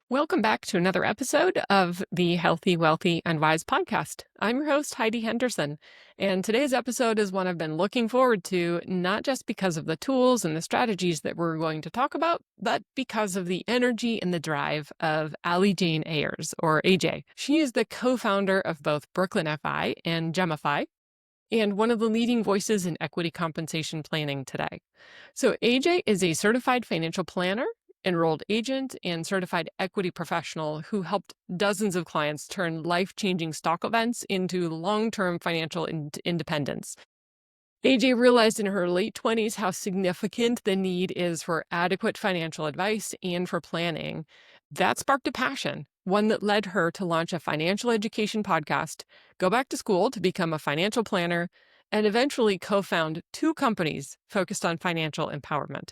Welcome back to another episode of the Healthy, Wealthy, and Wise podcast. I'm your host, Heidi Henderson, and today's episode is one I've been looking forward to, not just because of the tools and the strategies that we're going to talk about, but because of the energy and the drive of AJ Ayers, or AJ. She is the co-founder of both Brooklyn FI and Gemifi, and one of the leading voices in equity compensation planning today. So AJ is a certified financial planner, enrolled agent, and certified equity professional who helped dozens of clients turn life-changing stock events into long-term financial independence. AJ realized in her late 20s how significant the need is for adequate financial advice and for planning. That sparked a passion, one that led her to launch a financial education podcast, go back to school to become a financial planner, and eventually co-found two companies focused on financial empowerment.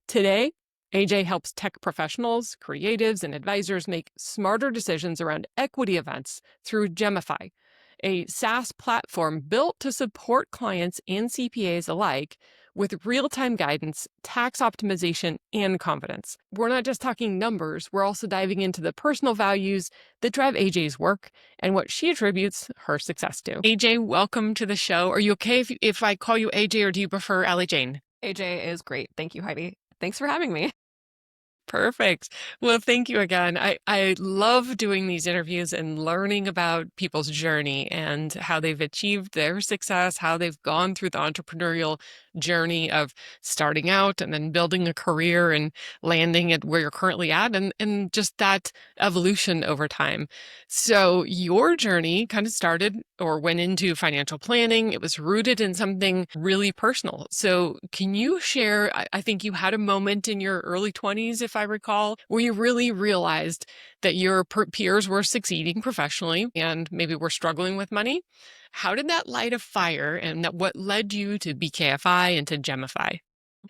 Today, AJ helps tech professionals, creatives, and advisors make smarter decisions around equity events through Gemifi, a SaaS platform built to support clients and CPAs alike with real-time guidance, tax optimization, and confidence. We're not just talking numbers, we're also diving into the personal values that drive AJ's work and what she attributes her success to. AJ, welcome to the show. Are you okay if I call you AJ, or do you prefer Allie Jane? AJ is great. Thank you, Heidi. Thanks for having me. Perfect. Well, thank you again. I love doing these interviews and learning about people's journey and how they've achieved their success, how they've gone through the entrepreneurial journey of starting out and then building a career and landing at where you're currently at, and just that evolution over time. So your journey kind of started or went into financial planning. It was rooted in something really personal. So can you share, I think you had a moment in your early 20s, if I recall, where you really realized that your peers were succeeding professionally and maybe were struggling with money. How did that light a fire, and what led you to BKFI and to Gemifi?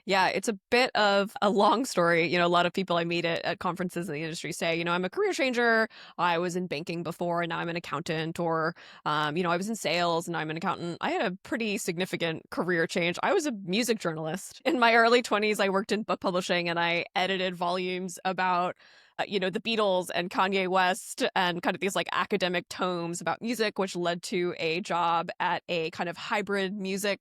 Yeah, it's a bit of a long story. A lot of people I meet at conferences in the industry say, I'm a career changer. I was in banking before and now I'm an accountant, or, I was in sales and now I'm an accountant. I had a pretty significant career change. I was a music journalist. In my early 20s, I worked in book publishing and I edited volumes about the Beatles and Kanye West and kind of these like academic tomes about music, which led to a job at a kind of hybrid music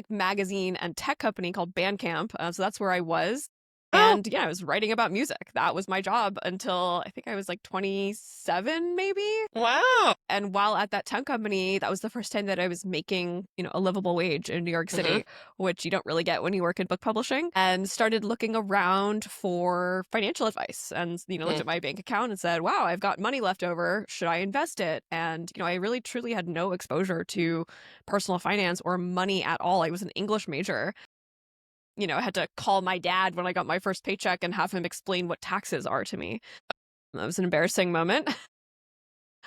magazine and tech company called Bandcamp. So that's where I was. Oh, And yeah, I was writing about music. That was my job until I think I was like 27, maybe. wow. And while at that tech company, that was the first time that I was making, a livable wage in New York Mhm. City, which you don't really get when you work in book publishing, and started looking around for financial advice and, looked Mm. at my bank account and said, wow, I've got money left over. Should I invest it? And, I really truly had no exposure to personal finance or money at all. I was an English major. I had to call my dad when I got my first paycheck and have him explain what taxes are to me. That was an embarrassing moment.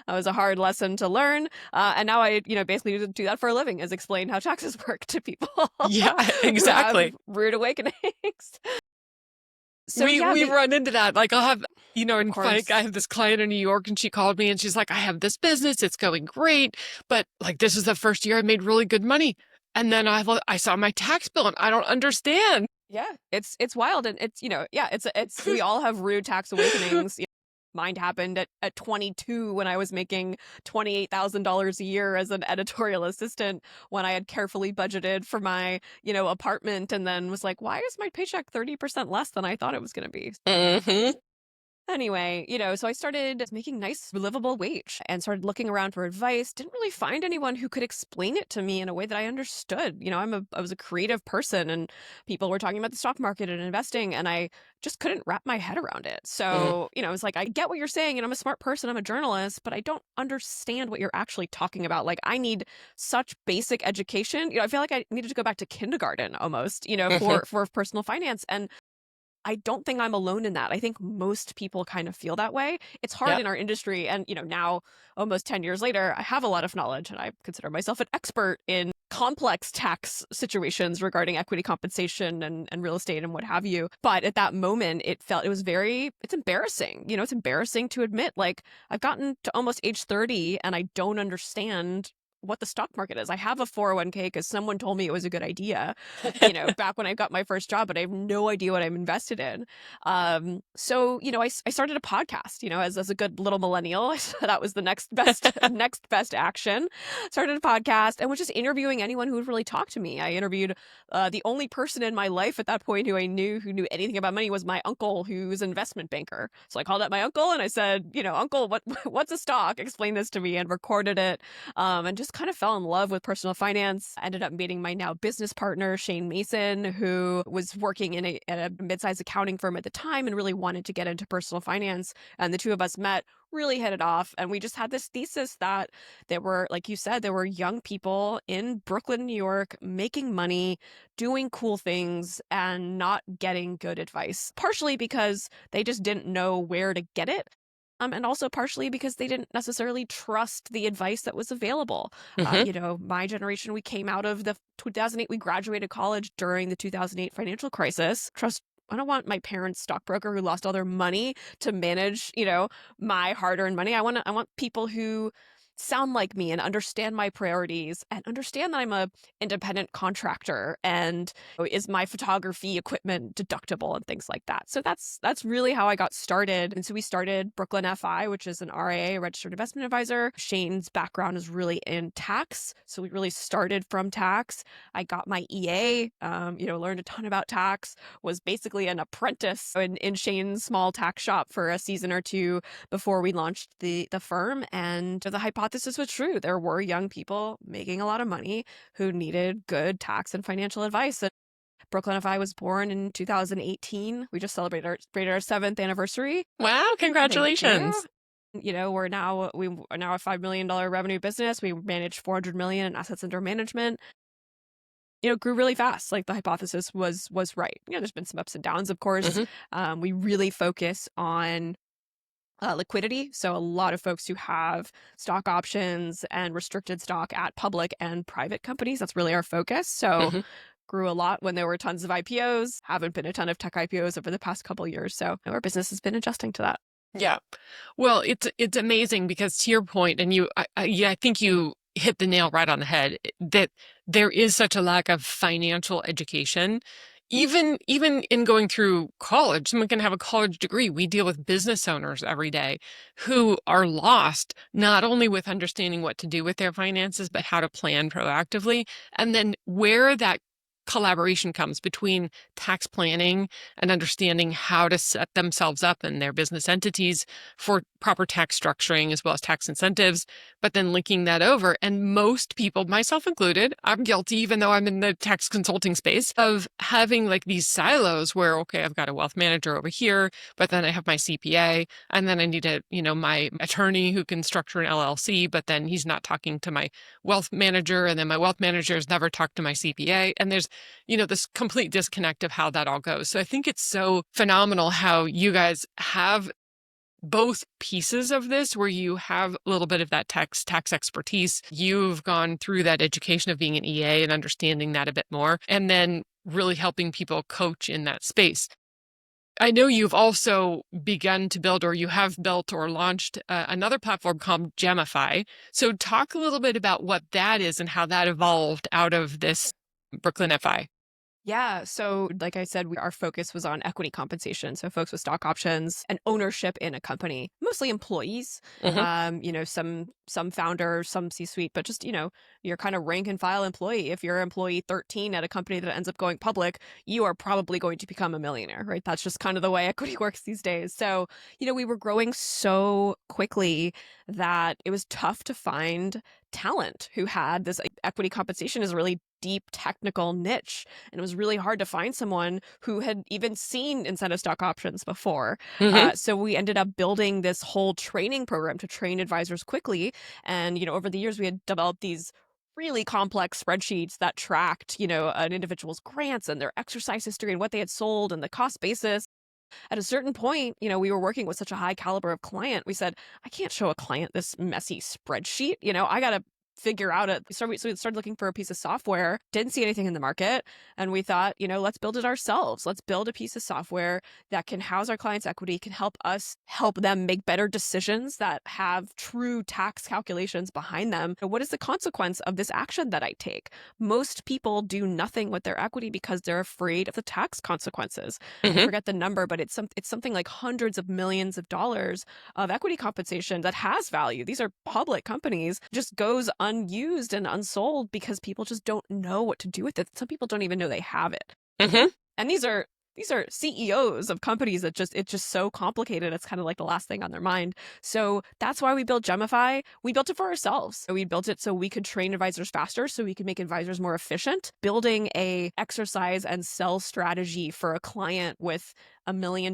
That was a hard lesson to learn. And now I, basically do that for a living, is explain how taxes work to people Yeah, who have exactly. rude awakenings. So We yeah, we run into that. Like I'll have, of I course. have this client in New York, and she called me and she's like, I have this business, it's going great, but like this is the first year I made really good money. And then I saw my tax bill and I don't understand. Yeah, it's wild, and it's yeah, it's we all have rude tax awakenings. Mine happened at 22 when I was making $28,000 a year as an editorial assistant, when I had carefully budgeted for my apartment, and then was like, why is my paycheck 30% less than I thought it was going to be? Hmm. Anyway, so I started making nice, livable wage and started looking around for advice. Didn't really find anyone who could explain it to me in a way that I understood. I was a creative person, and people were talking about the stock market and investing, and I just couldn't wrap my head around it. Mm. So, I was like, I get what you're saying, and I'm a smart person, I'm a journalist, but I don't understand what you're actually talking about. Like, I need such basic education. I feel like I needed to go back to kindergarten almost, Hmm. for personal finance. And I don't think I'm alone in that. I think most people kind of feel that way. It's hard Yep. in our industry. And, now, almost 10 years later, I have a lot of knowledge and I consider myself an expert in complex tax situations regarding equity compensation and real estate and what have you. But at that moment, it's embarrassing. It's embarrassing to admit, like, I've gotten to almost age 30 and I don't understand what the stock market is. I have a 401k because someone told me it was a good idea, back when I got my first job, but I have no idea what I'm invested in. So, I started a podcast, as a good little millennial. That was the next best, next best action. Started a podcast and was just interviewing anyone who would really talk to me. I interviewed the only person in my life at that point who I knew who knew anything about money was my uncle, who's an investment banker. So I called up my uncle and I said, Uncle, what's a stock? Explain this to me, and recorded it, and just kind of fell in love with personal finance. I ended up meeting my now business partner, Shane Mason, who was working at a mid-sized accounting firm at the time and really wanted to get into personal finance. And the two of us met, really hit it off. And we just had this thesis that there were, like you said, there were young people in Brooklyn, New York, making money, doing cool things, and not getting good advice. Partially because they just didn't know where to get it. And also partially because they didn't necessarily trust the advice that was available. Hmm. My generation, we came out of the 2008, we graduated college during the 2008 financial crisis. I don't want my parents' stockbroker who lost all their money to manage, my hard-earned money. I want people who sound like me and understand my priorities and understand that I'm a independent contractor and is my photography equipment deductible and things like that. So that's really how I got started. And so we started Brooklyn FI, which is an RIA, registered investment advisor. Shane's background is really in tax, so we really started from tax. I got my EA, learned a ton about tax, was basically an apprentice in Shane's small tax shop for a season or two before we launched the firm. And the hypothesis was true. There were young people making a lot of money who needed good tax and financial advice. And Brooklyn FI was born in 2018. We just celebrated our 7th anniversary. Wow, Thank you. congratulations. We are now a $5 million revenue business. We manage 400 million in assets under management. Grew really fast. Like, the hypothesis was right. There's been some ups and downs, of course. Hmm. We really focus on liquidity. So a lot of folks who have stock options and restricted stock at public and private companies, that's really our focus. So Hmm. grew a lot when there were tons of IPOs. Haven't been a ton of tech IPOs over the past couple years. So our business has been adjusting to that. Yeah. Well, it's amazing because to your point, and yeah, I think you hit the nail right on the head, that there is such a lack of financial education. Even in going through college, someone can have a college degree. We deal with business owners every day who are lost, not only with understanding what to do with their finances, but how to plan proactively. And then where that collaboration comes between tax planning and understanding how to set themselves up and their business entities for proper tax structuring as well as tax incentives, but then linking that over. And most people, myself included, I'm guilty, even though I'm in the tax consulting space, of having like these silos where, okay, I've got a wealth manager over here, but then I have my CPA, and then I need my attorney who can structure an LLC, but then he's not talking to my wealth manager, and then my wealth manager has never talked to my CPA. And there's this complete disconnect of how that all goes. So I think it's so phenomenal how you guys have both pieces of this where you have a little bit of that tax expertise. You've gone through that education of being an EA and understanding that a bit more, and then really helping people coach in that space. I know you've also begun to build, or you have built or launched another platform called Gemifi. So talk a little bit about what that is and how that evolved out of this Brooklyn FI. Yeah. So, like I said, our focus was on equity compensation. So, folks with stock options and ownership in a company, mostly employees. Hmm. Some founders, some C-suite, but just your kind of rank and file employee. If you're employee 13 at a company that ends up going public, you are probably going to become a millionaire, right? That's just kind of the way equity works these days. So, we were growing so quickly that it was tough to find talent who had this. Equity compensation is a really deep technical niche, and it was really hard to find someone who had even seen incentive stock options before. Hmm. So we ended up building this whole training program to train advisors quickly. And over the years, we had developed these really complex spreadsheets that tracked an individual's grants and their exercise history and what they had sold and the cost basis. At a certain point, we were working with such a high caliber of client. We said, I can't show a client this messy spreadsheet. I got to figure out it. So we started looking for a piece of software, didn't see anything in the market. And we thought, let's build it ourselves. Let's build a piece of software that can house our clients' equity, can help us help them make better decisions that have true tax calculations behind them. What is the consequence of this action that I take? Most people do nothing with their equity because they're afraid of the tax consequences. I Hmm. forget the number, but it's something like hundreds of millions of dollars of equity compensation that has value. These are public companies, just goes unused and unsold because people just don't know what to do with it. Some people don't even know they have it. Hmm. And these are CEOs of companies that it's just so complicated. It's kind of like the last thing on their mind. So that's why we built Gemify. We built it for ourselves. We built it so we could train advisors faster, so we could make advisors more efficient. Building a exercise and sell strategy for a client with $1 million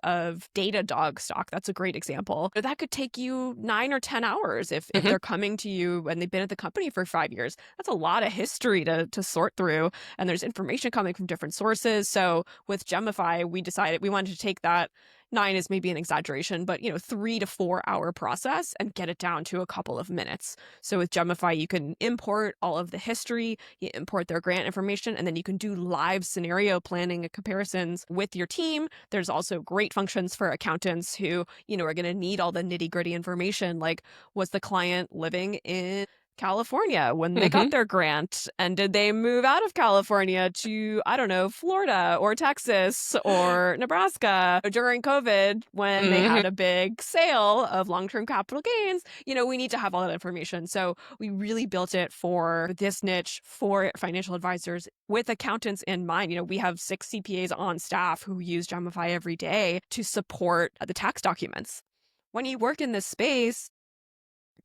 of Datadog stock. That's a great example. But that could take you 9 or 10 hours if Hmm. they're coming to you and they've been at the company for 5 years. That's a lot of history to sort through. And there's information coming from different sources. So with Gemify, we decided we wanted to take that 9 is maybe an exaggeration, but 3 to 4 hour process and get it down to a couple of minutes. So with Gemify, you can import all of the history, you import their grant information, and then you can do live scenario planning and comparisons with your team. There's also great functions for accountants who, are going to need all the nitty gritty information, like was the client living in California when they got Hmm. their grant? And did they move out of California to, I don't know, Florida or Texas or Nebraska during COVID when they Hmm. had a big sale of long-term capital gains? We need to have all that information. So we really built it for this niche for financial advisors with accountants in mind. We have 6 CPAs on staff who use Gemify every day to support the tax documents. When you work in this space,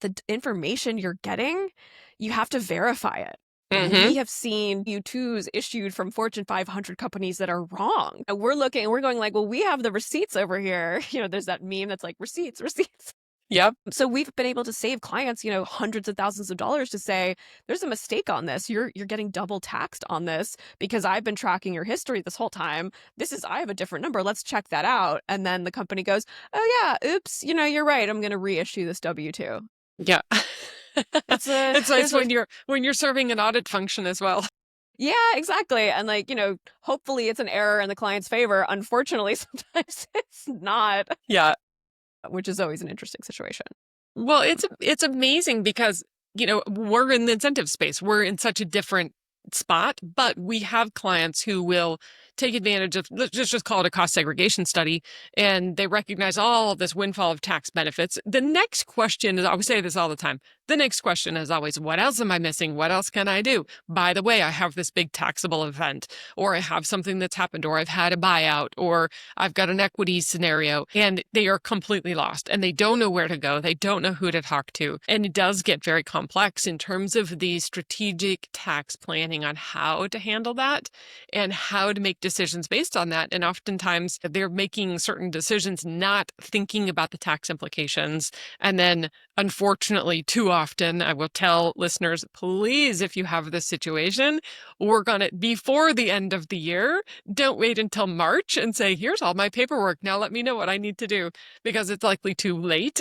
the information you're getting, you have to verify it. Hmm. We have seen U2s issued from Fortune 500 companies that are wrong. And we're looking and we're going like, well, we have the receipts over here. There's that meme that's like receipts, receipts. Yep. So we've been able to save clients, hundreds of thousands of dollars to say, there's a mistake on this. You're getting double taxed on this because I've been tracking your history this whole time. I have a different number. Let's check that out. And then the company goes, oh yeah, oops, you're right. I'm going to reissue this W-2. Yeah. It's a It's nice there's a when you're serving an audit function as well. Yeah, exactly. And hopefully it's an error in the client's favor. Unfortunately, sometimes it's not, Yeah. which is always an interesting situation. Well, it's amazing because, we're in the incentive space. We're in such a different spot, but we have clients who will take advantage of, let's just call it a cost segregation study, and they recognize all of this windfall of tax benefits. The next question is, I always say this all the time. The next question is always, what else am I missing? What else can I do? By the way, I have this big taxable event, or I have something that's happened, or I've had a buyout, or I've got an equity scenario, and they are completely lost and they don't know where to go. They don't know who to talk to. And it does get very complex in terms of the strategic tax planning on how to handle that and how to make decisions based on that. And oftentimes they're making certain decisions not thinking about the tax implications. And then, unfortunately, too often, I will tell listeners, please, if you have this situation, work on it before the end of the year. Don't wait until March and say, here's all my paperwork. Now let me know what I need to do, because it's likely too late.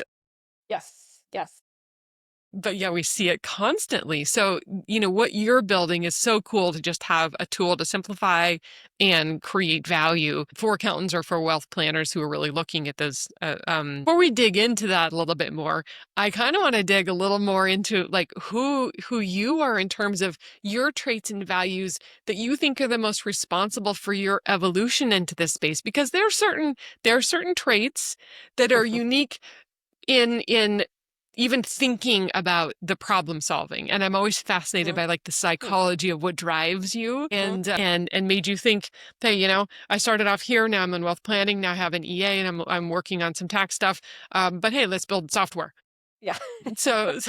Yes. Yes. But yeah, we see it constantly. So, what you're building is so cool to just have a tool to simplify and create value for accountants or for wealth planners who are really looking at those. Before we dig into that a little bit more, I kind of want to dig a little more into like who you are in terms of your traits and values that you think are the most responsible for your evolution into this space, because there are certain traits that are unique in even thinking about the problem solving. And I'm always fascinated by like the psychology of what drives you and made you think, hey, I started off here, now I'm in wealth planning, now I have an EA and I'm working on some tax stuff. But hey, let's build software. Yeah. So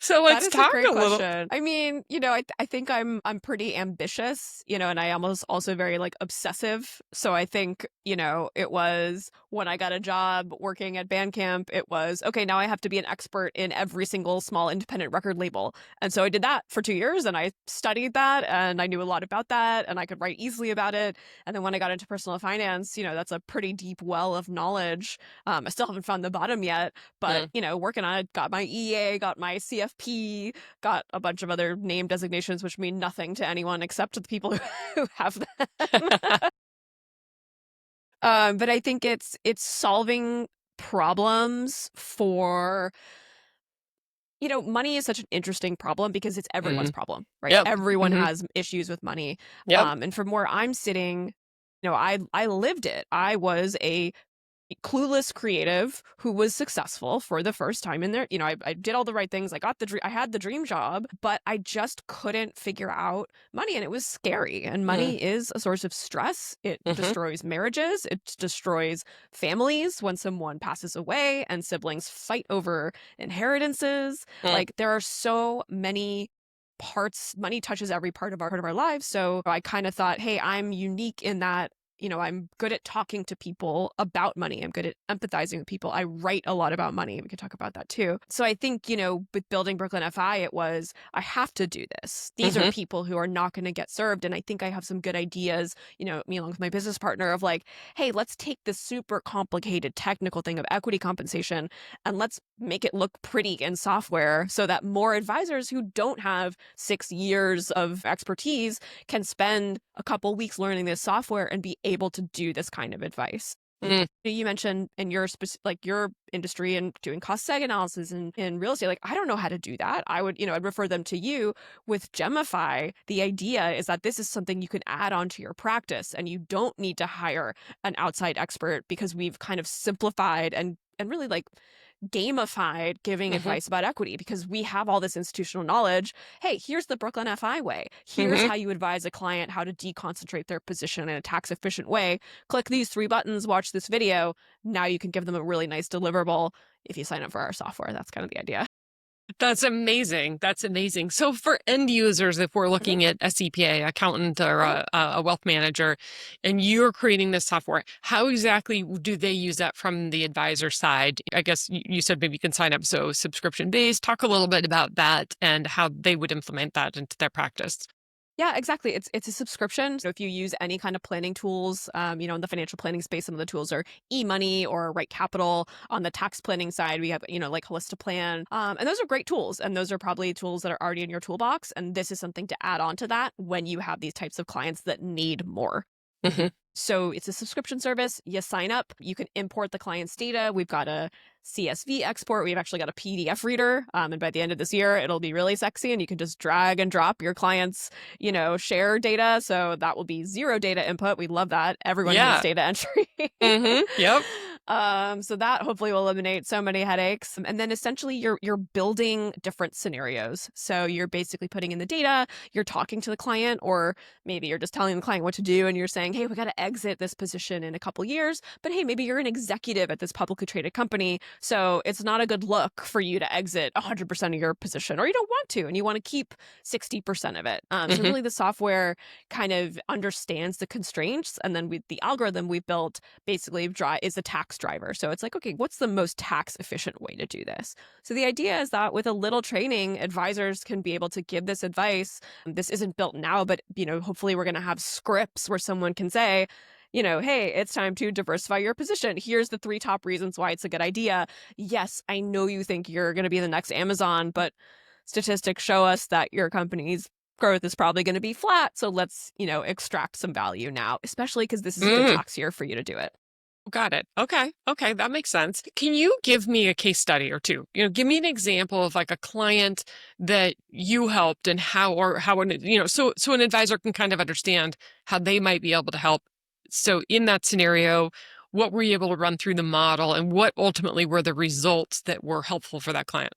So That let's is a talk great a little. question. I mean, I think I'm pretty ambitious, and I almost also very like obsessive. So I think, it was when I got a job working at Bandcamp, it was okay, now I have to be an expert in every single small independent record label. And so I did that for 2 years and I studied that and I knew a lot about that and I could write easily about it. And then when I got into personal finance, that's a pretty deep well of knowledge. I still haven't found the bottom yet, but Mm. working on it, got my EA, got my CFP, got a bunch of other name designations, which mean nothing to anyone except to the people who have them. But I think it's solving problems for money is such an interesting problem because it's everyone's Mm. problem, right? Yep. Everyone Hmm. has issues with money. Yep. And from where I'm sitting, I lived it. I was a clueless creative who was successful for the first time in there. I did all the right things. I had the dream job, but I just couldn't figure out money and it was scary. And Mm. money is a source of stress. It Hmm. destroys marriages. It destroys families when someone passes away and siblings fight over inheritances. Mm. Like there are so many parts. Money touches every part of our lives. So I kind of thought, hey, I'm unique in that I'm good at talking to people about money. I'm good at empathizing with people. I write a lot about money. We could talk about that too. So I think, with building Brooklyn FI, it was, I have to do this. These are Hmm. people who are not going to get served. And I think I have some good ideas, me along with my business partner of like, hey, let's take this super complicated technical thing of equity compensation and let's make it look pretty in software so that more advisors who don't have 6 years of expertise can spend a couple weeks learning this software and be able to do this kind of advice. Mm. You mentioned in your your industry and doing cost seg analysis in real estate. Like, I don't know how to do that. I'd refer them to you. With Gemify, the idea is that this is something you can add onto your practice and you don't need to hire an outside expert because we've kind of simplified and really like gamified giving Hmm. advice about equity because we have all this institutional knowledge. Hey, here's the Brooklyn FI way. Here's Hmm. how you advise a client how to deconcentrate their position in a tax efficient way. Click these 3 buttons, watch this video. Now you can give them a really nice deliverable if you sign up for our software. That's kind of the idea. That's amazing. That's amazing. So for end users, if we're Mhm. looking at a CPA, accountant, or Uh-huh. a wealth manager, and you're creating this software, how exactly do they use that from the advisor side? I guess you said maybe you can sign up, so subscription based. Talk a little bit about that and how they would implement that into their practice. Yeah, exactly. It's a subscription. So if you use any kind of planning tools, in the financial planning space, some of the tools are eMoney or Right Capital. On the tax planning side, we have, like Holistiplan. And those are great tools. And those are probably tools that are already in your toolbox. And this is something to add on to that when you have these types of clients that need more. Hmm. So it's a subscription service. You sign up, you can import the client's data. We've got a CSV export. We've actually got a PDF reader. And by the end of this year, it'll be really sexy and you can just drag and drop your clients, share data. So that will be zero data input. We love that. Everyone hates Yeah. data entry. Hmm. Yep. So that hopefully will eliminate so many headaches. And then essentially you're building different scenarios. So you're basically putting in the data, you're talking to the client, or maybe you're just telling the client what to do and you're saying, hey, we got to exit this position in a couple years. But hey, maybe you're an executive at this publicly traded company. So it's not a good look for you to exit 100% of your position, or you don't want to, and you want to keep 60% of it. So Hmm. really the software kind of understands the constraints. And then the algorithm we built basically is a tax driver. So it's like, okay, what's the most tax efficient way to do this? So the idea is that with a little training, advisors can be able to give this advice. This isn't built now, but hopefully we're going to have scripts where someone can say, hey, it's time to diversify your position. Here's the 3 top reasons why it's a good idea. Yes, I know you think you're going to be the next Amazon, but statistics show us that your company's growth is probably going to be flat. So let's, extract some value now, especially because this is a good Mm. tax year for you to do it. Got it. Okay. Okay. That makes sense. Can you give me a case study or two? Give me an example of like a client that you helped and so an advisor can kind of understand how they might be able to help. So in that scenario, what were you able to run through the model and what ultimately were the results that were helpful for that client?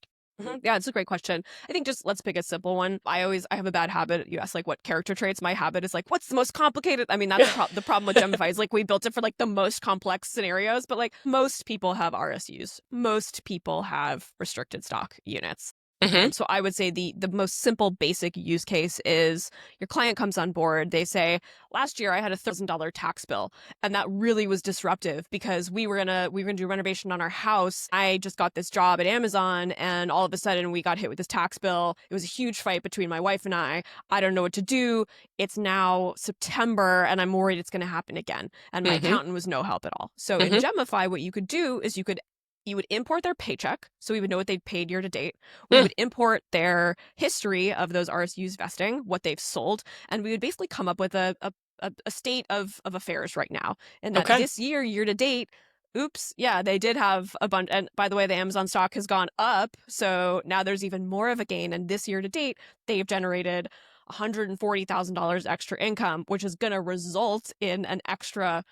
Yeah, it's a great question. I think just let's pick a simple one. I have a bad habit. You ask like what character traits. My habit is like, what's the most complicated? I mean, that's the problem with Gemify is like we built it for like the most complex scenarios, but like most people have RSUs. Most people have restricted stock units. Mhm. So I would say the most simple basic use case is your client comes on board. They say, last year I had a $1,000 tax bill, and that really was disruptive because we were gonna do renovation on our house. I just got this job at Amazon, and all of a sudden we got hit with this tax bill. It was a huge fight between my wife and I. I don't know what to do. It's now September, and I'm worried it's going to happen again. And my Mhm. accountant was no help at all. So in Mhm. Gemify, what you could do is you would import their paycheck, so we would know what they paid year to date. We Mm. would import their history of those RSUs vesting, what they've sold, and we would basically come up with a state of affairs right now. And that Okay. this year to date, oops, yeah, they did have a bunch. And by the way, the Amazon stock has gone up, so now there's even more of a gain. And this year to date, they've generated $140,000 extra income, which is going to result in an extra,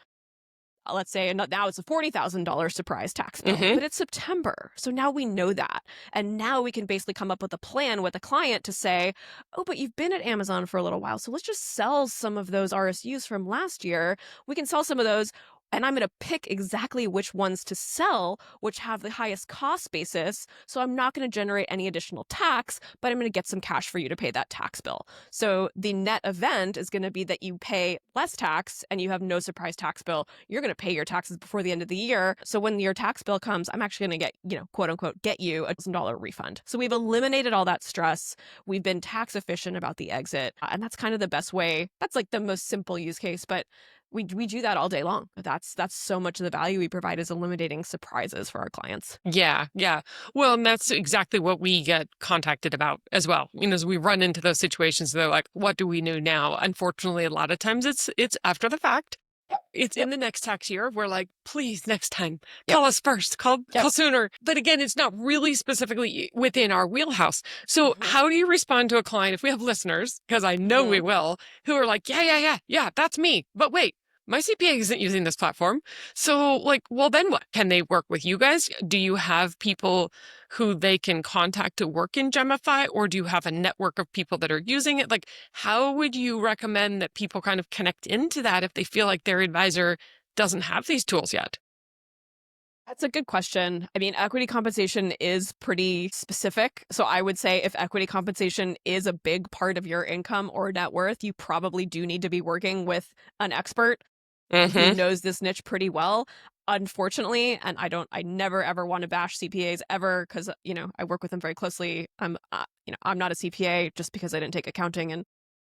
let's say, and now it's a $40,000 surprise tax bill, Mhm. but it's September. So now we know that. And now we can basically come up with a plan with the client to say, oh, but you've been at Amazon for a little while. So let's just sell some of those RSUs from last year. We can sell some of those. And I'm going to pick exactly which ones to sell, which have the highest cost basis. So I'm not going to generate any additional tax, but I'm going to get some cash for you to pay that tax bill. So the net event is going to be that you pay less tax and you have no surprise tax bill. You're going to pay your taxes before the end of the year. So when your tax bill comes, I'm actually going to get, quote unquote, get you a $1,000 refund. So we've eliminated all that stress. We've been tax efficient about the exit. And that's kind of the best way. That's like the most simple use case, but we do that all day long. That's so much of the value we provide is eliminating surprises for our clients. Yeah, yeah. Well, and that's exactly what we get contacted about as well. As we run into those situations, they're like, "What do we know now?" Unfortunately, a lot of times it's after the fact. It's Yep. in the next tax year. We're like, please, next time, Yep. call us first, Yep. call sooner. But again, it's not really specifically within our wheelhouse. So Mm-hmm. how do you respond to a client if we have listeners, because I know we Mm-hmm. will, who are like, yeah, that's me. But wait, my CPA isn't using this platform. So like, well, then what? Can they work with you guys? Do you have people who they can contact to work in Gemify, or do you have a network of people that are using it? Like, how would you recommend that people kind of connect into that if they feel like their advisor doesn't have these tools yet? That's a good question. I mean, equity compensation is pretty specific. So I would say if equity compensation is a big part of your income or net worth, you probably do need to be working with an expert who Mm-hmm. knows this niche pretty well. Unfortunately, and I never ever want to bash CPAs ever because, I work with them very closely. I'm not a CPA just because I didn't take accounting and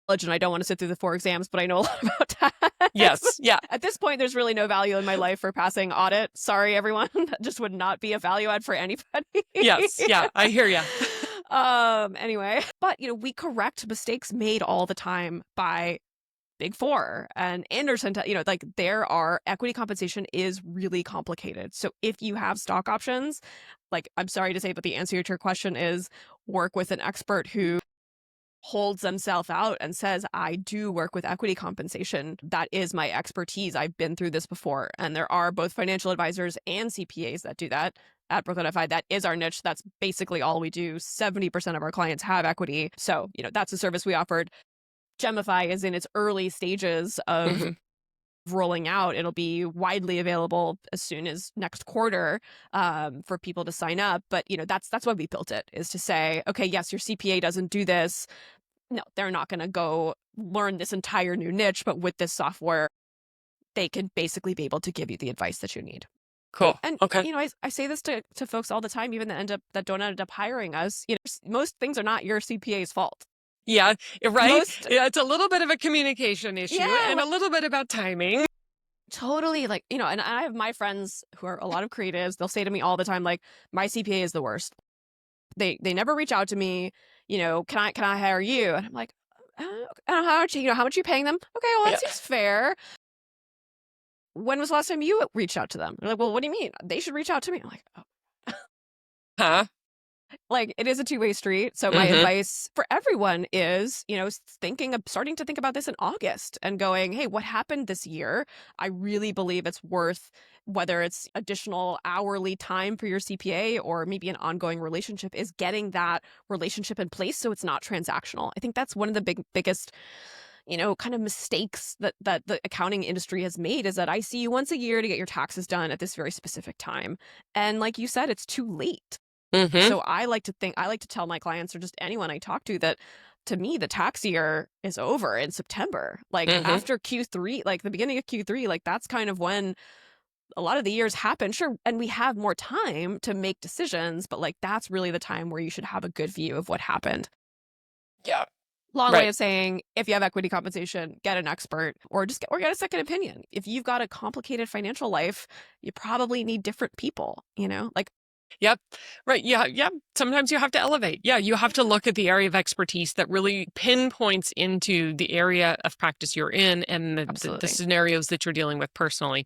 college and I don't want to sit through the 4 exams, but I know a lot about tax. Yes. Yeah. At this point, there's really no value in my life for passing audit. Sorry, everyone. That just would not be a value add for anybody. Yes. Yeah. I hear you. Anyway, but we correct mistakes made all the time by Big Four and Anderson. Like equity compensation is really complicated. So if you have stock options, like I'm sorry to say, but the answer to your question is work with an expert who holds themselves out and says, I do work with equity compensation. That is my expertise. I've been through this before. And there are both financial advisors and CPAs that do that. At Brooklyn FI, that is our niche. That's basically all we do. 70% of our clients have equity. So, that's a service we offered. Gemify is in its early stages of Hmm. rolling out. It'll be widely available as soon as next quarter for people to sign up. But that's why we built it, is to say, okay, yes, your CPA doesn't do this. No, they're not going to go learn this entire new niche, but with this software, they can basically be able to give you the advice that you need. Cool. And Okay. I say this to folks all the time, even that don't end up hiring us. Most things are not your CPA's fault. Yeah. Right. Most, Yeah, it's a little bit of a communication issue yeah, and like a little bit about timing. totally, like and I have my friends who are a lot of creatives. They'll say to me all the time, like, my CPA is the worst. They never reach out to me. Can I hire you? And I'm like, how much how much are you paying them? Okay, well Yeah. that seems fair. When was the last time you reached out to them? They're like, well, what do you mean? They should reach out to me. I'm like, oh. Huh? Like, it is a two-way street. So my Mm-hmm. advice for everyone is, starting to think about this in August and going, hey, what happened this year? I really believe it's worth, whether it's additional hourly time for your CPA or maybe an ongoing relationship, is getting that relationship in place so it's not transactional. I think that's one of the biggest kind of mistakes that the accounting industry has made, is that I see you once a year to get your taxes done at this very specific time. And like you said, it's too late. Mm-hmm. So I like to tell my clients or just anyone I talk to that to me, the tax year is over in September. Like Mm-hmm. after Q3, like the beginning of Q3, like that's kind of when a lot of the years happen. Sure. And we have more time to make decisions, but like that's really the time where you should have a good view of what happened. Yeah. Long way Right. of saying if you have equity compensation, get an expert or get a second opinion. If you've got a complicated financial life, you probably need different people, like Yep. Right. Yeah. Yeah. Sometimes you have to elevate. Yeah. You have to yeah, look at the area of expertise that really pinpoints into the area of practice you're in and the absolutely. scenarios that you're dealing with personally.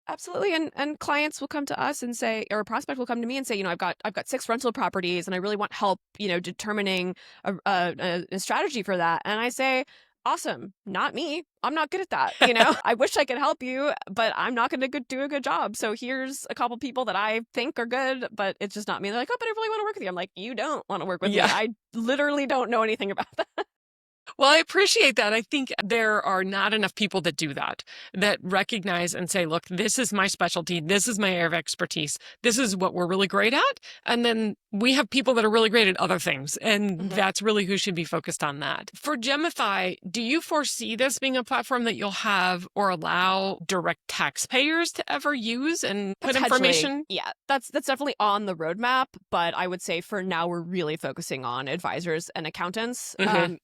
Absolutely. And clients will come to us and say, or a prospect will come to me and say, I've got 6 rental properties and I really want help, determining a strategy for that. And I say, awesome, not me. I'm not good at that. I wish I could help you, but I'm not going to do a good job. So here's a couple people that I think are good, but it's just not me. They're like, oh, but I really want to work with you. I'm like, you don't want to work with me. Yeah. I literally don't know anything about that. Well, I appreciate that. I think there are not enough people that do that, that recognize and say, look, this is my specialty. This is my area of expertise. This is what we're really great at. And then we have people that are really great at other things. And Mhm. that's really who should be focused on that. For Gemify, do you foresee this being a platform that you'll have or allow direct taxpayers to ever use and put Potentially, information? yeah. That's definitely on the roadmap, but I would say for now we're really focusing on advisors and accountants. Hmm.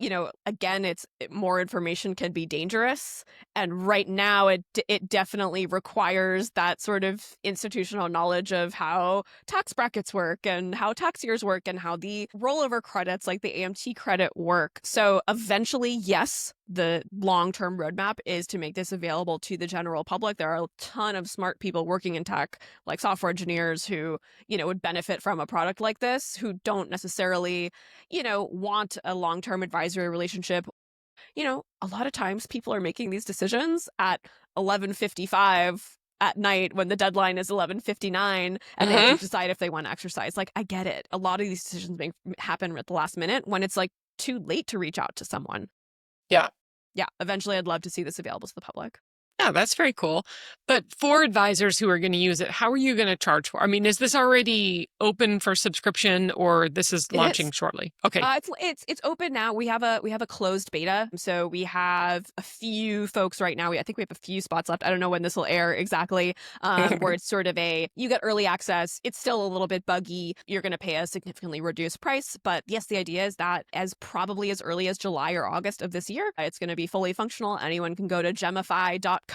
Again, more information can be dangerous, and right now it definitely requires that sort of institutional knowledge of how tax brackets work and how tax years work and how the rollover credits like the AMT credit work. So eventually, yes, the long-term roadmap is to make this available to the general public. There are a ton of smart people working in tech, like software engineers who, would benefit from a product like this, who don't necessarily, want a long-term advisory relationship. A lot of times people are making these decisions at 11:55 at night when the deadline is 11:59 and they have to Hmm. decide if they want to exercise. Like I get it. A lot of these decisions happen at the last minute when it's like too late to reach out to someone. Yeah. Yeah, eventually I'd love to see this available to the public. Yeah, that's very cool. But for advisors who are going to use it, how are you going to charge for? I mean, is this already open for subscription or this is It launching is. shortly? Okay. It's open now. We have a closed beta, so we have a few folks right now. I think we have a few spots left. I don't know when this will air exactly. Where it's sort of you get early access. It's still a little bit buggy. You're going to pay a significantly reduced price, but yes, the idea is that probably as early as July or August of this year, it's going to be fully functional. Anyone can go to gemify.co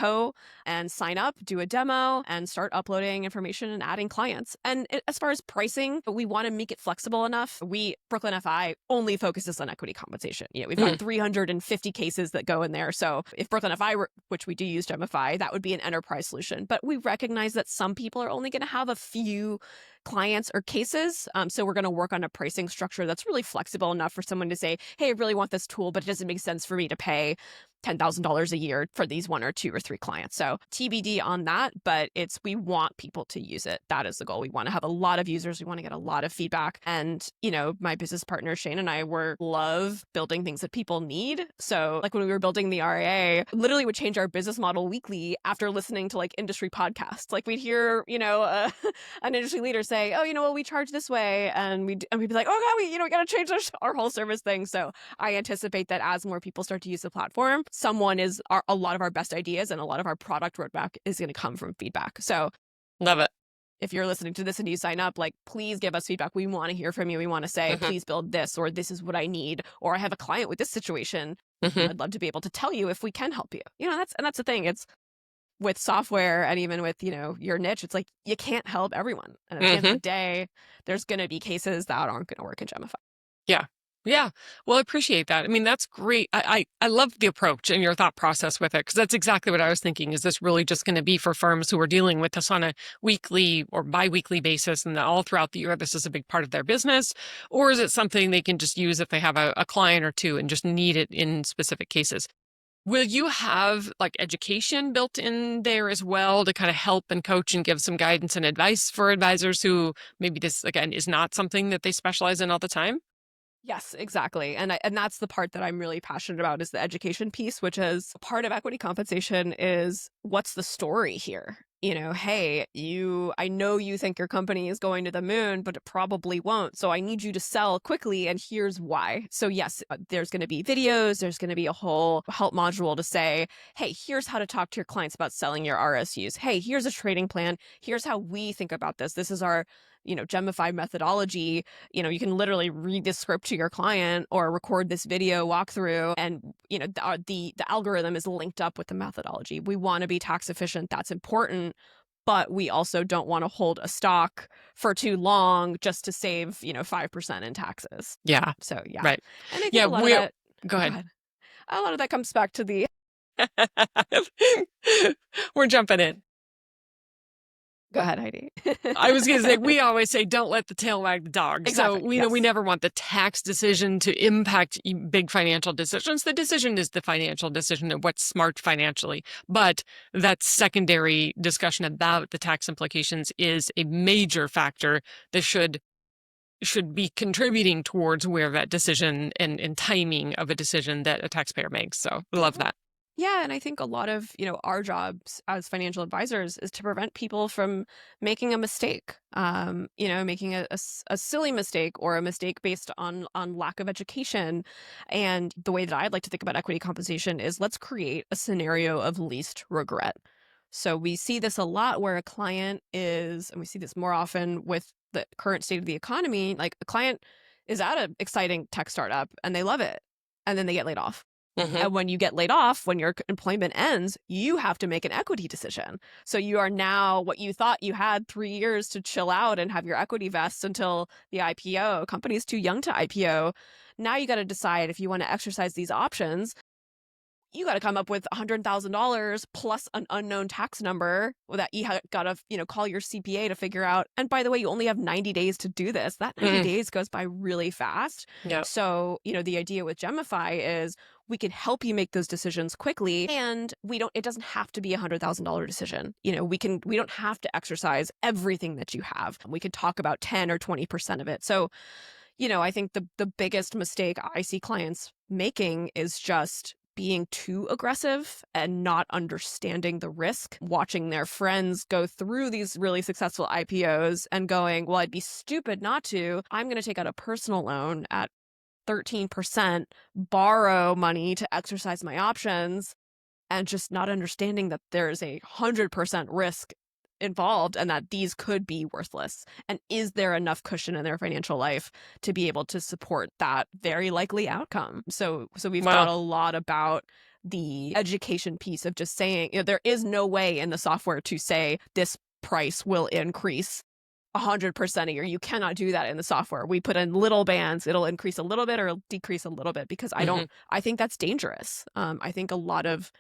and sign up, do a demo, and start uploading information and adding clients. And as far as pricing, we want to make it flexible enough. Brooklyn FI only focuses on equity compensation. We've got Mm, 350 cases that go in there. So if Brooklyn FI, which we do use Gemify, that would be an enterprise solution. But we recognize that some people are only going to have a few clients or cases. So we're going to work on a pricing structure that's really flexible enough for someone to say, hey, I really want this tool, but it doesn't make sense for me to pay $10,000 a year for these 1 or 2 or 3 clients. So TBD on that, but we want people to use it. That is the goal. We want to have a lot of users. We want to get a lot of feedback. And, my business partner, Shane, and I love building things that people need. So like when we were building the RIA, literally would change our business model weekly after listening to like industry podcasts. Like we'd hear, an industry leader say, oh, well, we charge this way. And we'd be like, oh God, we got to change our whole service thing. So I anticipate that as more people start to use the platform, a lot of our best ideas and a lot of our product roadmap is going to come from feedback. So love it. if you're listening to this and you sign up, like, please give us feedback. We want to hear from you. We want to say, Hmm. please build this, or this is what I need, or I have a client with this situation. Hmm. I'd love to be able to tell you if we can help you. That's the thing. It's with software and even with, your niche, it's like you can't help everyone. And at the end of Hmm. the day, there's going to be cases that aren't going to work in Gemify. Yeah. Yeah. Well, I appreciate that. I mean, that's great. I love the approach and your thought process with it because that's exactly what I was thinking. Is this really just going to be for firms who are dealing with this on a weekly or biweekly basis and that all throughout the year this is a big part of their business? Or is it something they can just use if they have a client or two and just need it in specific cases? Will you have like education built in there as well to kind of help and coach and give some guidance and advice for advisors who maybe this, again, is not something that they specialize in all the time? Yes, exactly. And that's the part that I'm really passionate about is the education piece, which is part of equity compensation is what's the story here? hey, I know you think your company is going to the moon, but it probably won't. So I need you to sell quickly, and here's why. So yes, there's going to be videos, there's going to be a whole help module to say, hey, here's how to talk to your clients about selling your RSUs. Hey, here's a trading plan. Here's how we think about this. This is our Gemify methodology. You can literally read the script to your client or record this video walkthrough, and the algorithm is linked up with the methodology. We want to be tax efficient. That's important. But we also don't want to hold a stock for too long just to save, 5% in taxes. Yeah. So yeah. Right. And I think Yeah. a lot of that, Go go ahead. ahead. A lot of that comes back to the, We're jumping in. go ahead, Heidi. I was going to say, we always say, don't let the tail wag the dog. Exactly. So we Yes. we never want the tax decision to impact big financial decisions. The decision is the financial decision of what's smart financially. But that secondary discussion about the tax implications is a major factor that should be contributing towards where that decision and timing of a decision that a taxpayer makes. So I love that. Yeah, and I think a lot of, our jobs as financial advisors is to prevent people from making a mistake, making a silly mistake or a mistake based on lack of education. And the way that I'd like to think about equity compensation is let's create a scenario of least regret. So we see this a lot where a client is, and we see this more often with the current state of the economy, like a client is at an exciting tech startup and they love it, and then they get laid off. And when you get laid off, when your employment ends, you have to make an equity decision. So you are now what you thought you had 3 years to chill out and have your equity vest until the IPO. Company's too young to IPO. Now you got to decide if you want to exercise these options. You got to come up with $100,000 plus an unknown tax number that you got to, call your CPA to figure out. And by the way, you only have 90 days to do this. That 90 days goes by really fast. Yeah. So, the idea with Gemify is we can help you make those decisions quickly, and it doesn't have to be $100,000 decision. We don't have to exercise everything that you have. We could talk about 10 or 20% of it. So, I think the biggest mistake I see clients making is just being too aggressive and not understanding the risk, watching their friends go through these really successful IPOs and going, well, I'd be stupid not to. I'm going to take out a personal loan at 13%, borrow money to exercise my options, and just not understanding that there's 100% risk involved and that these could be worthless. And is there enough cushion in their financial life to be able to support that very likely outcome? So we've thought a lot about the education piece of just saying, there is no way in the software to say this price will increase 100% a year. You cannot do that in the software. We put in little bands. It'll increase a little bit or it'll decrease a little bit, because I think that's dangerous. I think a lot of,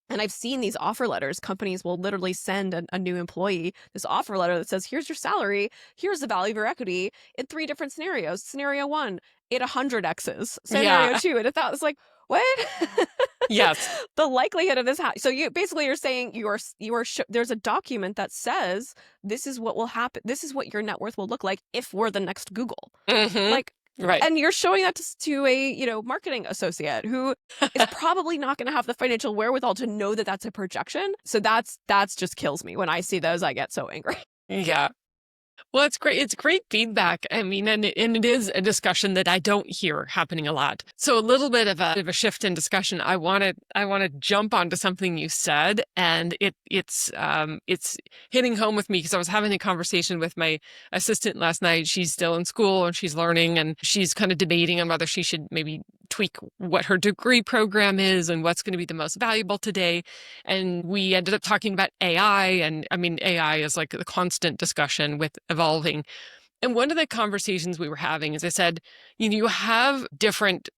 and I've seen these offer letters. Companies will literally send a new employee this offer letter that says, here's your salary, here's the value of your equity in 3 different scenarios. Scenario 1, it 100x's. Scenario 2, and if that was like, what? Yes. The likelihood of this. So you're saying there's a document that says this is what will happen. This is what your net worth will look like if we're the next Google. Like, right. And you're showing that to a marketing associate who is probably not going to have the financial wherewithal to know that that's a projection. So that's just kills me. When I see those, I get so angry. Yeah. Well, it's great. It's great feedback. I mean, and it is a discussion that I don't hear happening a lot. So a little bit of a shift in discussion. I want to jump onto something you said, and it's hitting home with me because I was having a conversation with my assistant last night. She's still in school and she's learning, and she's kind of debating on whether she should maybe tweak what her degree program is and what's going to be the most valuable today. And we ended up talking about AI. And I mean, AI is like the constant discussion with evolving. And one of the conversations we were having is I said, you have different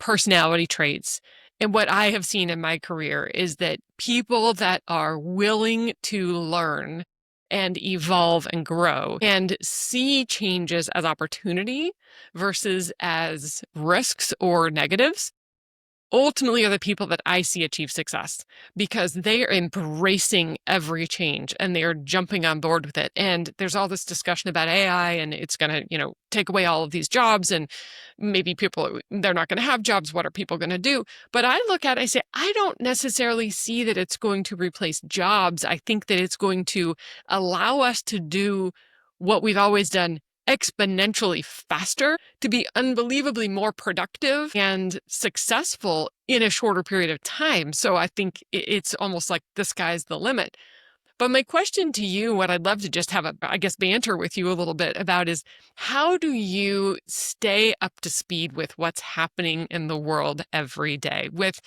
personality traits. And what I have seen in my career is that people that are willing to learn and evolve and grow and see changes as opportunity versus as risks or negatives ultimately are the people that I see achieve success because they are embracing every change and they are jumping on board with it. And there's all this discussion about AI and it's going to, take away all of these jobs and maybe they're not going to have jobs. What are people going to do? But I look at it, I say, I don't necessarily see that it's going to replace jobs. I think that it's going to allow us to do what we've always done exponentially faster, to be unbelievably more productive and successful in a shorter period of time. So I think it's almost like the sky's the limit. But my question to you, what I'd love to just have banter with you a little bit about is how do you stay up to speed with what's happening in the world every day with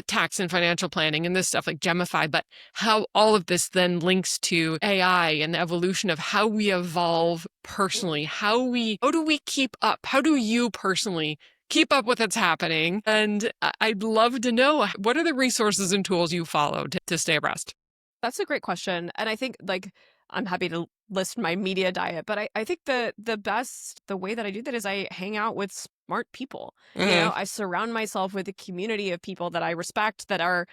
tax and financial planning and this stuff like Gemifi, but how all of this then links to AI and the evolution of how we evolve personally, how do we keep up? How do you personally keep up with what's happening? And I'd love to know, what are the resources and tools you follow to stay abreast? That's a great question. And I think I'm happy to list my media diet, but I think the way that I do that is I hang out with smart people. I surround myself with a community of people that I respect that are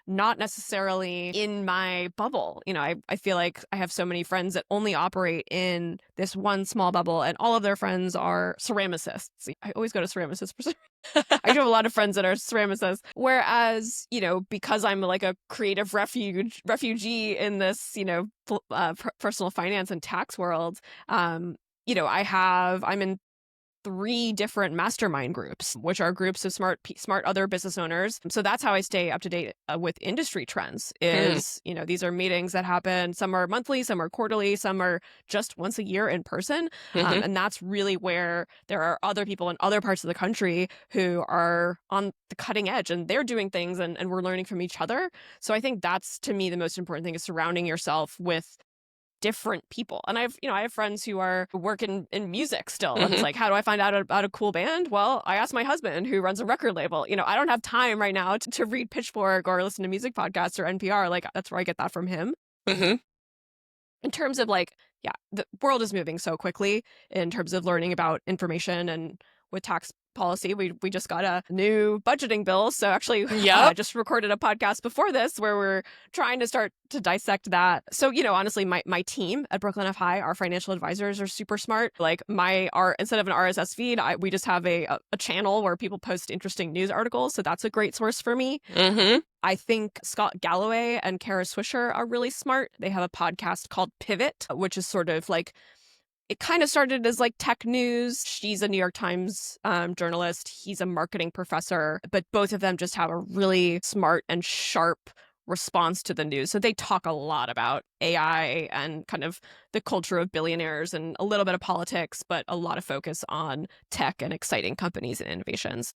not necessarily in my bubble. I feel like I have so many friends that only operate in this one small bubble and all of their friends are ceramicists. I always go to ceramicists for I do have a lot of friends that are ceramicists. Whereas, because I'm like a creative refugee in this, personal finance and tax world, I'm in 3 different mastermind groups, which are groups of smart other business owners. So that's how I stay up to date with industry trends is, these are meetings that happen. Some are monthly, some are quarterly, some are just once a year in person. And that's really where there are other people in other parts of the country who are on the cutting edge and they're doing things and we're learning from each other. So I think that's, to me, the most important thing is surrounding yourself with different people. And I have friends who work in music still. And it's like, how do I find out about a cool band? Well, I asked my husband who runs a record label. I don't have time right now to read Pitchfork or listen to music podcasts or NPR. Like, that's where I get that from him. In terms of the world is moving so quickly in terms of learning about information and with tax policy. We just got a new budgeting bill. So actually, I just recorded a podcast before this where we're trying to start to dissect that. So, honestly, my team at Brooklyn FI, our financial advisors are super smart. Like instead of an RSS feed, we just have a channel where people post interesting news articles. So that's a great source for me. I think Scott Galloway and Kara Swisher are really smart. They have a podcast called Pivot, which is sort of like, it kind of started as like tech news. She's a New York Times journalist. He's a marketing professor, but both of them just have a really smart and sharp response to the news. So they talk a lot about AI and kind of the culture of billionaires and a little bit of politics, but a lot of focus on tech and exciting companies and innovations.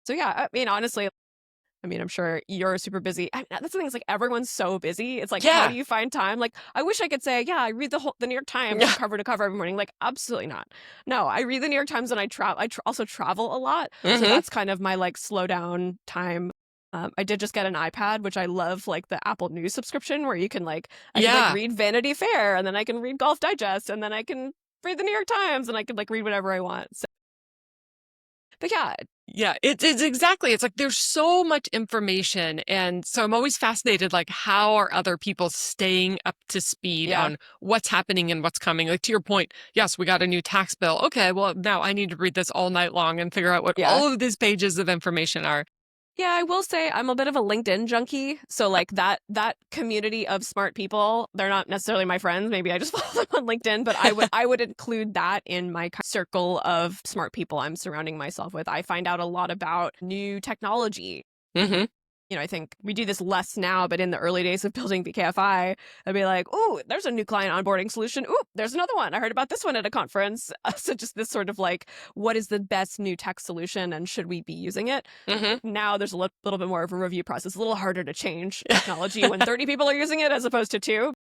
So yeah, honestly, I'm sure you're super busy. That's the thing. It's like everyone's so busy. It's like, how do you find time? Like, I wish I could say, I read the New York Times cover to cover every morning. Like, absolutely not. No, I read the New York Times and I travel. Also travel a lot, so that's kind of my slow down time. I did just get an iPad, which I love, like the Apple News subscription, where you can I can read Vanity Fair, and then I can read Golf Digest, and then I can read the New York Times, and I can read whatever I want. So, but yeah, it's exactly. It's like there's so much information. And so I'm always fascinated, how are other people staying up to speed on what's happening and what's coming? Like, to your point, yes, we got a new tax bill. Okay, well, now I need to read this all night long and figure out what all of these pages of information are. Yeah, I will say I'm a bit of a LinkedIn junkie. So that community of smart people, they're not necessarily my friends. Maybe I just follow them on LinkedIn, but I would include that in my circle of smart people I'm surrounding myself with. I find out a lot about new technology. I think we do this less now, but in the early days of building BKFI, I'd be like, oh, there's a new client onboarding solution. Oh, there's another one. I heard about this one at a conference. So just this sort of what is the best new tech solution and should we be using it? Now there's a little bit more of a review process, a little harder to change technology when 30 people are using it as opposed to 2.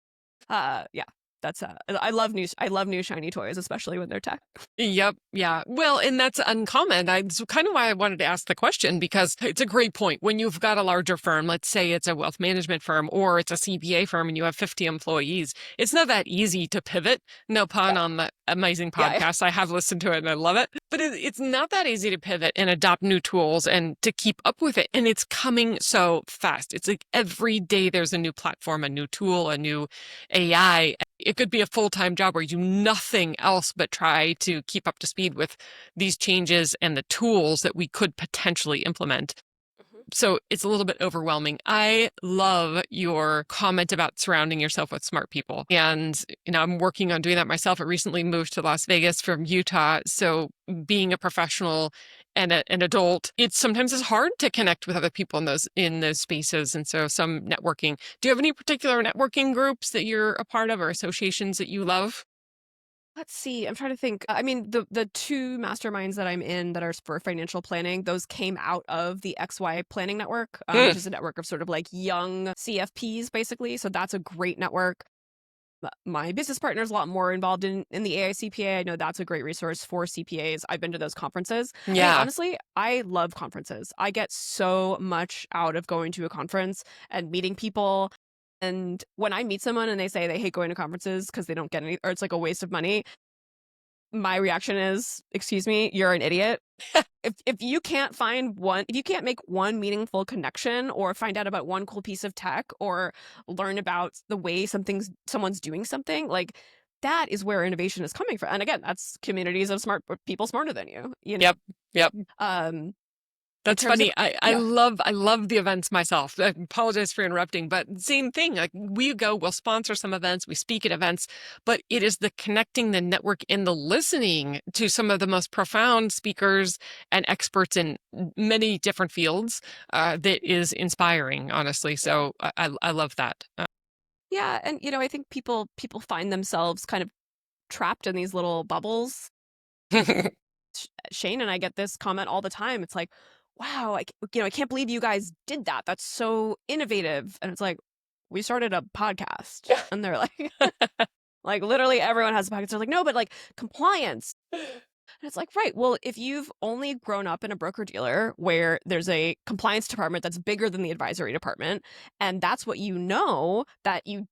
That's I love new shiny toys, especially when they're tech. Yep. Yeah. Well, and that's uncommon. That's kind of why I wanted to ask the question, because it's a great point. When you've got a larger firm, let's say it's a wealth management firm or it's a CPA firm and you have 50 employees, it's not that easy to pivot. No pun on the amazing podcast. I have listened to it and I love it. But it's not that easy to pivot and adopt new tools and to keep up with it. And it's coming so fast. It's like every day there's a new platform, a new tool, a new AI. It could be a full-time job where you do nothing else but try to keep up to speed with these changes and the tools that we could potentially implement. So it's a little bit overwhelming. I love your comment about surrounding yourself with smart people. And, I'm working on doing that myself. I recently moved to Las Vegas from Utah. So being a professional and an adult, sometimes it's hard to connect with other people in those spaces. And so some networking. Do you have any particular networking groups that you're a part of or associations that you love? Let's see. I'm trying to think. I mean, the two masterminds that I'm in that are for financial planning, those came out of the XY Planning Network, which Mm, is a network of sort of like young CFPs, basically. So that's a great network. My business partner is a lot more involved in the AICPA. I know that's a great resource for CPAs. I've been to those conferences. I mean, yeah. honestly, I love conferences. I get so much out of going to a conference and meeting people. And when I meet someone and they say they hate going to conferences because they don't get any, or it's like a waste of money, my reaction is, excuse me, you're an idiot. If you can't if you can't make one meaningful connection or find out about one cool piece of tech or learn about the way someone's doing something, like that is where innovation is coming from. And again, that's communities of smart people smarter than you. Yep. Yep. Um, in That's terms of funny. I yeah. love the events myself. I apologize for interrupting, but same thing. Like we'll sponsor some events, we speak at events, but it is the connecting, the network, and the listening to some of the most profound speakers and experts in many different fields that is inspiring, honestly. Yeah. So I love that. Yeah, and I think people find themselves kind of trapped in these little bubbles. Shane and I get this comment all the time. It's like, wow, I can't believe you guys did that. That's so innovative. And it's like, we started a podcast. And they're like, like literally everyone has a podcast. They're like, no, but like compliance. And it's like, right. Well, if you've only grown up in a broker dealer where there's a compliance department that's bigger than the advisory department, and that's what that you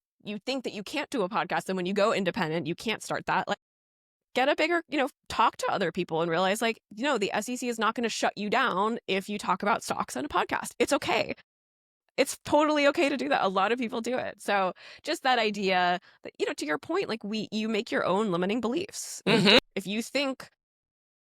think that you can't do a podcast, and when you go independent, you can't start that. Like, get a bigger, talk to other people and realize, like, the SEC is not going to shut you down if you talk about stocks on a podcast. It's okay. It's totally okay to do that. A lot of people do it. So just that idea that, to your point, like you make your own limiting beliefs. Hmm. If you think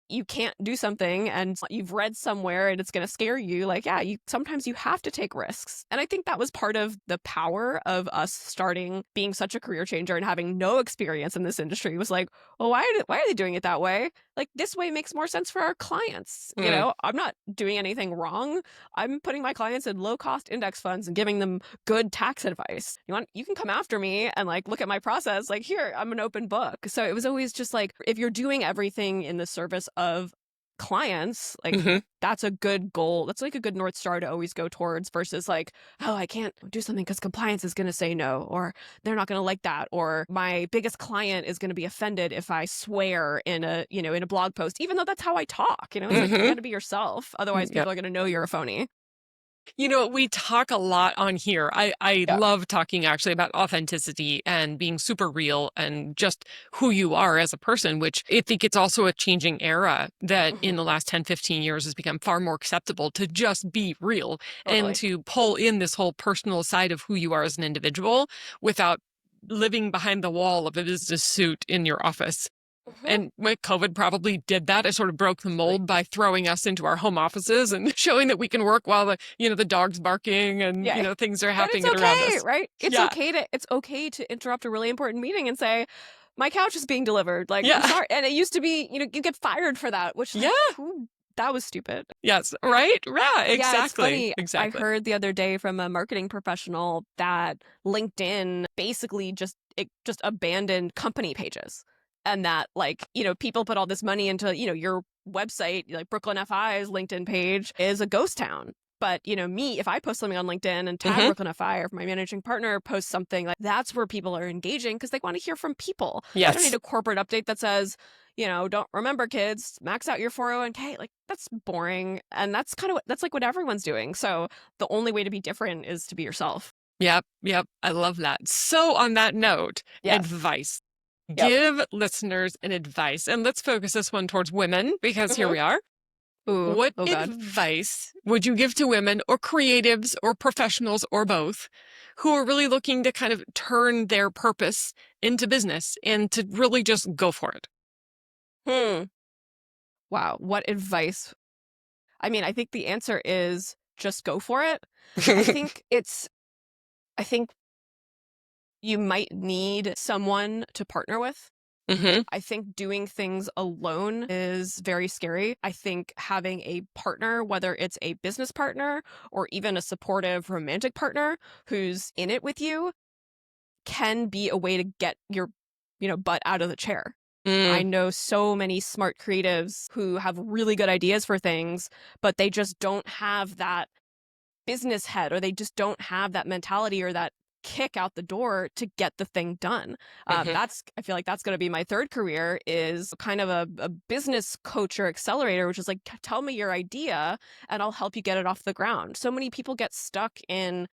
you can't do something and you've read somewhere and it's going to scare you, like, yeah, sometimes you have to take risks. And I think that was part of the power of us starting being such a career changer and having no experience in this industry. Was like, well, why are they doing it that way? Like, this way makes more sense for our clients. Mm. I'm not doing anything wrong. I'm putting my clients in low cost index funds and giving them good tax advice. You can come after me and like look at my process. Like, here, I'm an open book. So it was always just like, if you're doing everything in the service of clients, like Hmm. that's a good goal. That's like a good North Star to always go towards versus like, oh, I can't do something because compliance is going to say no, or they're not going to like that, or my biggest client is going to be offended if I swear in a blog post, even though that's how I talk. It's like, you Hmm. got to be yourself. Otherwise, Yep. people are going to know you're a phony. We talk a lot on here. I Yeah. love talking actually about authenticity and being super real and just who you are as a person, which I think it's also a changing era that in Mhm. the last 10, 15 years has become far more acceptable to just be real and Totally. to pull in this whole personal side of who you are as an individual without living behind the wall of a business suit in your office. Mhm. And when COVID probably did that, it sort of broke the Absolutely. mold by throwing us into our home offices and showing that we can work while the dog's barking and, Yeah. things are And it's happening around okay, us. right? Yeah. It's okay to interrupt a really important meeting and say, my couch is being delivered. Like, I'm Yeah. sorry. And it used to be, you get fired for that, which Yeah. like, that was stupid. Yes. Right. Yeah. Yeah, it's Exactly. funny. I Exactly. heard the other day from a marketing professional that LinkedIn basically just abandoned company pages. And that, like, people put all this money into, your website, like Brooklyn FI's LinkedIn page is a ghost town. But, me, if I post something on LinkedIn and tag Hmm. Brooklyn FI, or if my managing partner posts something, like that's where people are engaging because they want to hear from people. They don't need Yes. a corporate update that says, don't remember, kids, max out your 401k. Like, that's boring. And that's like what everyone's doing. So the only way to be different is to be yourself. Yep. Yep. I love that. So on that note, Yes. advice. Yep. give listeners an advice, and let's focus this one towards women because here Mhm. we are. Ooh, What oh god. advice would you give to women or creatives or professionals or both who are really looking to kind of turn their purpose into business and to really just go for it? Hmm. Wow, what advice? I mean, I think the answer is just go for it. I think it's I think you might need someone to partner with. Hmm. I think doing things alone is very scary. I think having a partner, whether it's a business partner or even a supportive romantic partner who's in it with you, can be a way to get your, butt out of the chair. I Mm, know so many smart creatives who have really good ideas for things, but they just don't have that business head, or they just don't have that mentality or that kick out the door to get the thing done. hmm. I feel like that's going to be my third career, is kind of a business coach or accelerator, which is like, tell me your idea and I'll help you get it off the ground. So many people get stuck in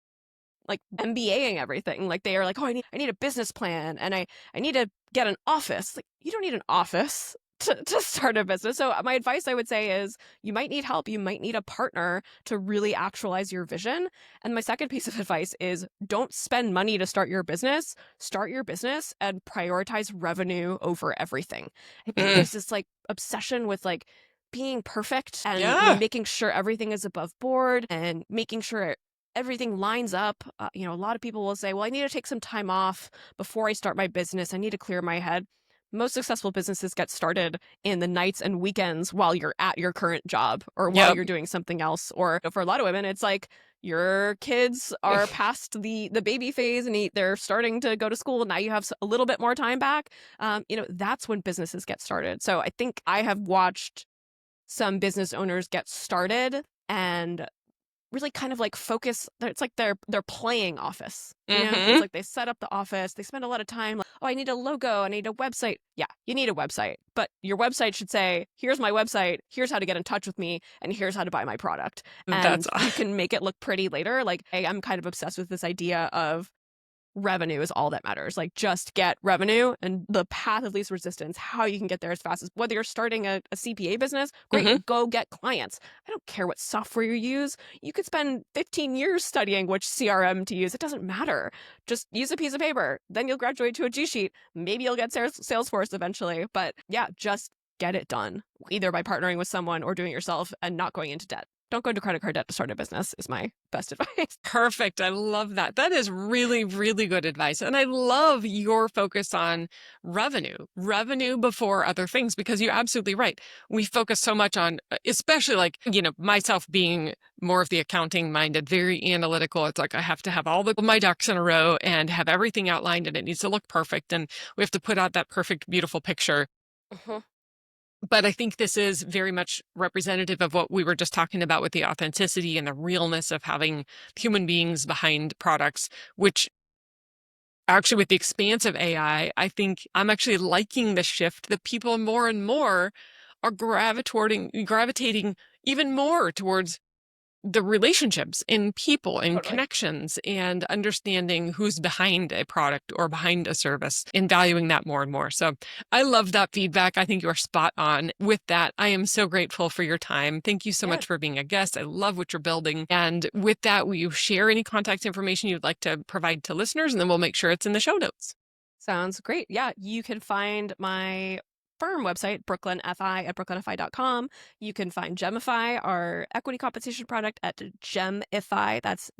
like MBAing everything. Like they are like, oh, I need a business plan and I need to get an office. Like, you don't need an office to start a business. So my advice, I would say, is you might need help. You might need a partner to really actualize your vision. And my second piece of advice is don't spend money to start your business. Start your business and prioritize revenue over everything. I think Mm, there's this like obsession with like being perfect and yeah. making sure everything is above board and making sure everything lines up. A lot of people will say, well, I need to take some time off before I start my business. I need to clear my head. Most successful businesses get started in the nights and weekends while you're at your current job or while Yep. you're doing something else. Or for a lot of women, it's like your kids are past the baby phase and they're starting to go to school. Now you have a little bit more time back. That's when businesses get started. So I think I have watched some business owners get started and really kind of like focus. It's like they're playing office. It's Hmm. like they set up the office, they spend a lot of time like, oh, I need a logo, I need a website. Yeah, you need a website, but your website should say, here's my website, here's how to get in touch with me, and here's how to buy my product. That's And you can make it look pretty later. Like, I'm kind of obsessed with this idea of revenue is all that matters. Like, just get revenue, and the path of least resistance, how you can get there as fast as, whether you're starting a CPA business, great, hmm. go get clients. I don't care what software you use. You could spend 15 years studying which CRM to use. It doesn't matter. Just use a piece of paper. Then you'll graduate to a G Sheet. Maybe you'll get Salesforce eventually. But yeah, just get it done, either by partnering with someone or doing it yourself and not going into debt. Don't go into credit card debt to start a business is my best advice. Perfect. I love that. That is really, really good advice. And I love your focus on revenue before other things, because you're absolutely right. We focus so much on, especially like, myself being more of the accounting minded, very analytical. It's like I have to have all my ducks in a row and have everything outlined, and it needs to look perfect. And we have to put out that perfect, beautiful picture. Mhm. But I think this is very much representative of what we were just talking about with the authenticity and the realness of having human beings behind products, which actually, with the expanse of AI, I think I'm actually liking the shift that people more and more are gravitating even more towards the relationships in people and Totally. connections and understanding who's behind a product or behind a service and valuing that more and more. So I love that feedback. I think you're spot on with that. I am so grateful for your time. Thank you so Yeah. much for being a guest. I love what you're building. And with that, will you share any contact information you'd like to provide to listeners? And then we'll make sure it's in the show notes. Sounds great. Yeah, you can find my firm website, Brooklyn FI, at brooklynfi.com. You can find Gemifi, our equity compensation product, at Gemifi. That's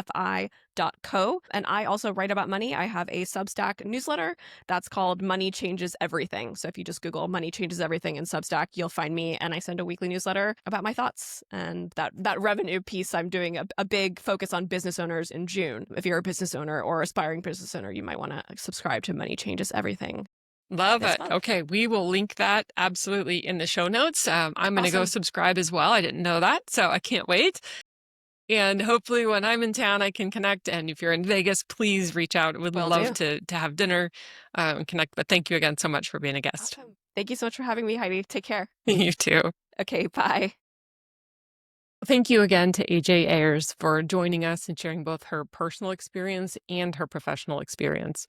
GEMIFI.co. And I also write about money. I have a Substack newsletter that's called Money Changes Everything. So if you just Google Money Changes Everything in Substack, you'll find me, and I send a weekly newsletter about my thoughts. And that revenue piece, I'm doing a big focus on business owners in June. If you're a business owner or aspiring business owner, you might want to subscribe to Money Changes Everything Love this it. month. Okay, we will link that absolutely in the show notes. I'm going to go Awesome. subscribe as well. I didn't know that, so I can't wait. And hopefully, when I'm in town, I can connect. And if you're in Vegas, please reach out. Would Will love do. to have dinner and connect. But thank you again so much for being a guest. Awesome. Thank you so much for having me, Heidi. Take care. You too. Okay, bye. Thank you again to AJ Ayers for joining us and sharing both her personal experience and her professional experience.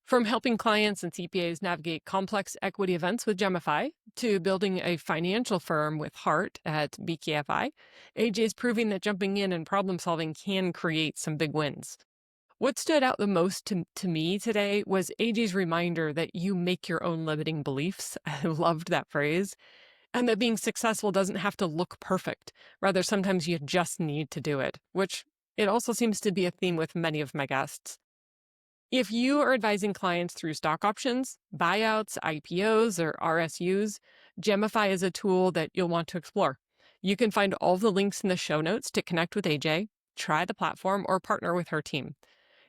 From helping clients and CPAs navigate complex equity events with Gemifi to building a financial firm with heart at BKFI, AJ is proving that jumping in and problem solving can create some big wins. What stood out the most to me today was AJ's reminder that you make your own limiting beliefs. I loved that phrase. And that being successful doesn't have to look perfect. Rather, sometimes you just need to do it, which it also seems to be a theme with many of my guests. If you are advising clients through stock options, buyouts, IPOs, or RSUs, Gemify is a tool that you'll want to explore. You can find all the links in the show notes to connect with AJ, try the platform, or partner with her team.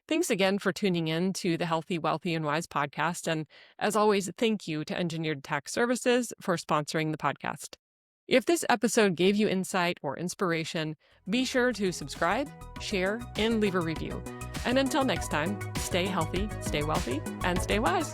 Thanks again for tuning in to the Healthy, Wealthy, and Wise podcast. And as always, thank you to Engineered Tax Services for sponsoring the podcast. If this episode gave you insight or inspiration, be sure to subscribe, share, and leave a review. And until next time, stay healthy, stay wealthy, and stay wise.